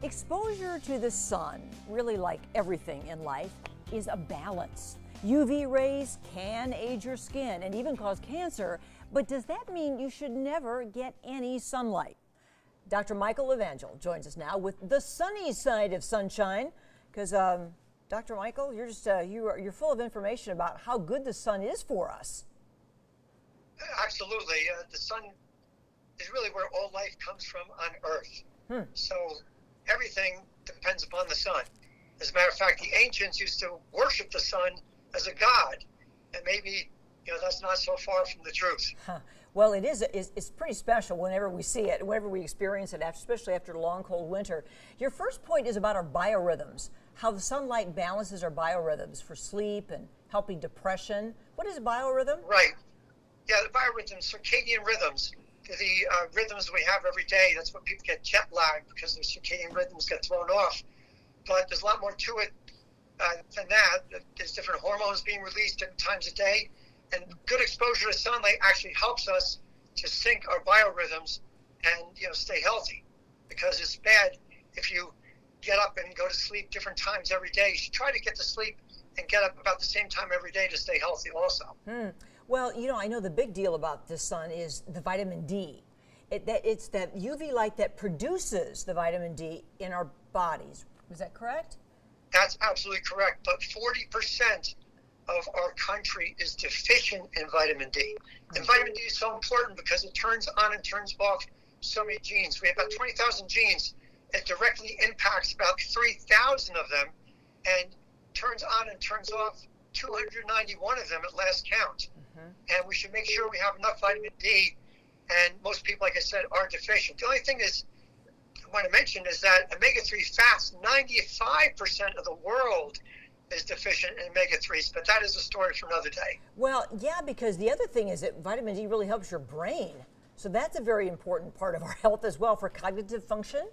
Exposure to the sun, really like everything in life, is a balance. UV rays can age your skin and even cause cancer, but does that mean you should never get any sunlight? Dr. Michael Evangel joins us now with the sunny side of sunshine, because Dr. Michael, you're just you're full of information about how good the sun is for us. Absolutely, the sun is really where all life comes from on Earth. So everything depends upon the sun. As a matter of fact, the ancients used to worship the sun as a god, and maybe that's not so far from the truth. Well, it is. It's pretty special whenever we see it, whenever we experience it, especially after a long, cold winter. Your first point is about our biorhythms, how the sunlight balances our biorhythms for sleep and helping depression. What is a biorhythm? Right. Yeah, the biorhythms, circadian rhythms, the rhythms we have every day. That's when people get jet lag, because their circadian rhythms get thrown off. But there's a lot more to it than that. There's different hormones being released different times a day. And good exposure to sunlight actually helps us to sync our biorhythms and stay healthy. Because it's bad if you get up and go to sleep different times every day. You should try to get to sleep and get up about the same time every day to stay healthy also. Well, I know the big deal about the sun is the vitamin D. It's that UV light that produces the vitamin D in our bodies. Is that correct? That's absolutely correct. But 40% of our country is deficient in vitamin D. And vitamin D is so important because it turns on and turns off so many genes. We have about 20,000 genes. It directly impacts about 3,000 of them and turns on and turns off 291 of them at last count. And we should make sure we have enough vitamin D. And most people, like I said, are deficient. The only thing is, I want to mention is that omega-3 fats, 95% of the world is deficient in omega-3s, but that is a story for another day. Well, yeah, because the other thing is that vitamin D really helps your brain. So that's a very important part of our health as well for cognitive function.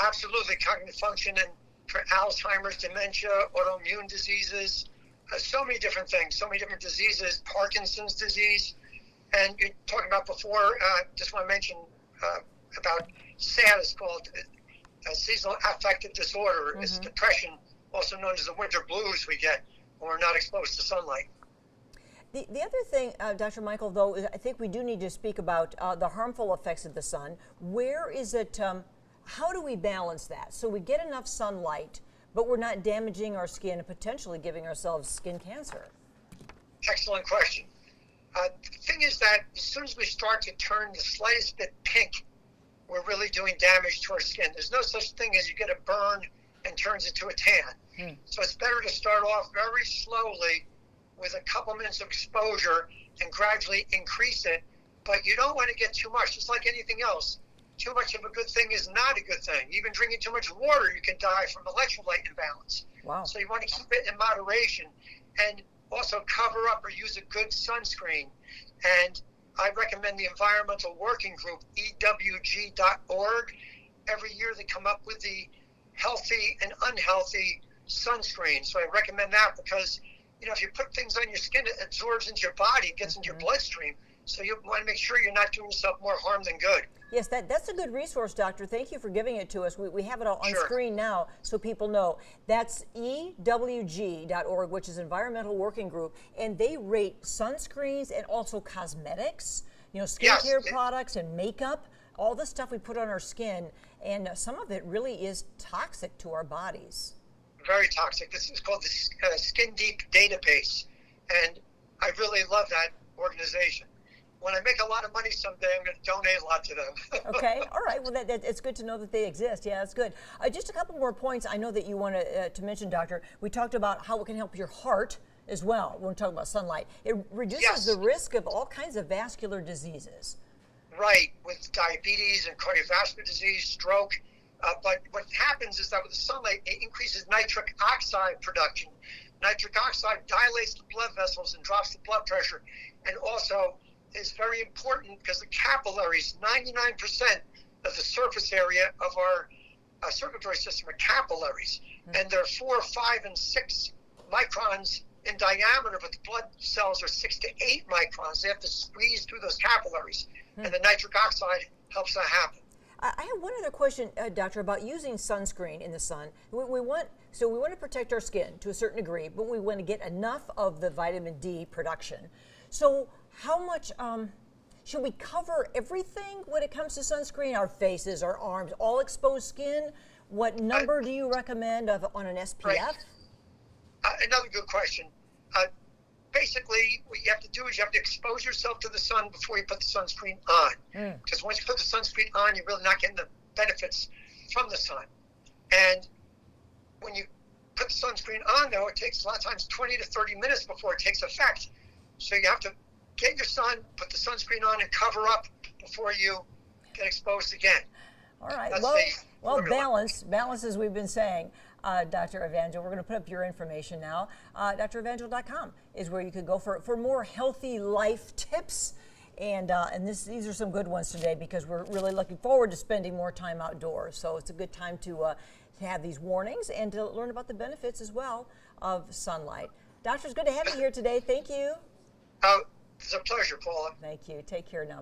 Absolutely, cognitive function, and for Alzheimer's, dementia, autoimmune diseases, so many different things, so many different diseases, Parkinson's disease. And you're talking about before, just want to mention about SAD, is called seasonal affective disorder. It's depression, also known as the winter blues we get when we're not exposed to sunlight. The other thing, Dr. Michael, though, is I think we do need to speak about the harmful effects of the sun. Where is it, how do we balance that? So we get enough sunlight, but we're not damaging our skin and potentially giving ourselves skin cancer. Excellent question. The thing is that as soon as we start to turn the slightest bit pink, we're really doing damage to our skin. There's no such thing as you get a burn and turns into a tan. So it's better to start off very slowly with a couple minutes of exposure and gradually increase it. But you don't want to get too much. Just like anything else, too much of a good thing is not a good thing. Even drinking too much water, you can die from electrolyte imbalance. Wow. So you want to keep it in moderation and also cover up or use a good sunscreen. And I recommend the Environmental Working Group, EWG.org. Every year they come up with the healthy and unhealthy sunscreen. So I recommend that because, if you put things on your skin, it absorbs into your body, it gets into your bloodstream. So you want to make sure you're not doing yourself more harm than good. Yes, that's a good resource, Doctor. Thank you for giving it to us. We have it all on screen now so people know. That's EWG.org, which is Environmental Working Group, and they rate sunscreens and also cosmetics, skincare products and makeup, all the stuff we put on our skin, and some of it really is toxic to our bodies. Very toxic. This is called the Skin Deep Database, and I really love that organization. When I make a lot of money someday, I'm going to donate a lot to them. Okay, all right. Well, it's good to know that they exist. Yeah, that's good. Just a couple more points I know that you want to mention, Doctor. We talked about how it can help your heart as well when we're talking about sunlight. It reduces the risk of all kinds of vascular diseases. Right, with diabetes and cardiovascular disease, stroke. But what happens is that with the sunlight, it increases nitric oxide production. Nitric oxide dilates the blood vessels and drops the blood pressure, and also is very important because the capillaries, 99% of the surface area of our circulatory system are capillaries, and they're 4, 5, and 6 microns in diameter, but the blood cells are 6 to 8 microns. They have to squeeze through those capillaries, and the nitric oxide helps that happen. I have one other question, doctor, about using sunscreen in the sun. We want to protect our skin to a certain degree, but we want to get enough of the vitamin D production. So how much should we cover everything when it comes to sunscreen? Our faces, our arms, all exposed skin. What number do you recommend on an SPF? Right. Another good question. Basically, what you have to do is you have to expose yourself to the sun before you put the sunscreen on. Because once you put the sunscreen on, you're really not getting the benefits from the sun. And when you put the sunscreen on, though, it takes a lot of times 20 to 30 minutes before it takes effect. So you have to get your sun, put the sunscreen on, and cover up before you get exposed again. All right. That's well, balance, as we've been saying. Dr. Evangel, we're going to put up your information now. DrEvangel.com is where you could go for more healthy life tips. And these are some good ones today because we're really looking forward to spending more time outdoors. So it's a good time to have these warnings and to learn about the benefits as well of sunlight. Doctor, it's good to have you here today. Thank you. It's a pleasure, Paula. Thank you. Take care now.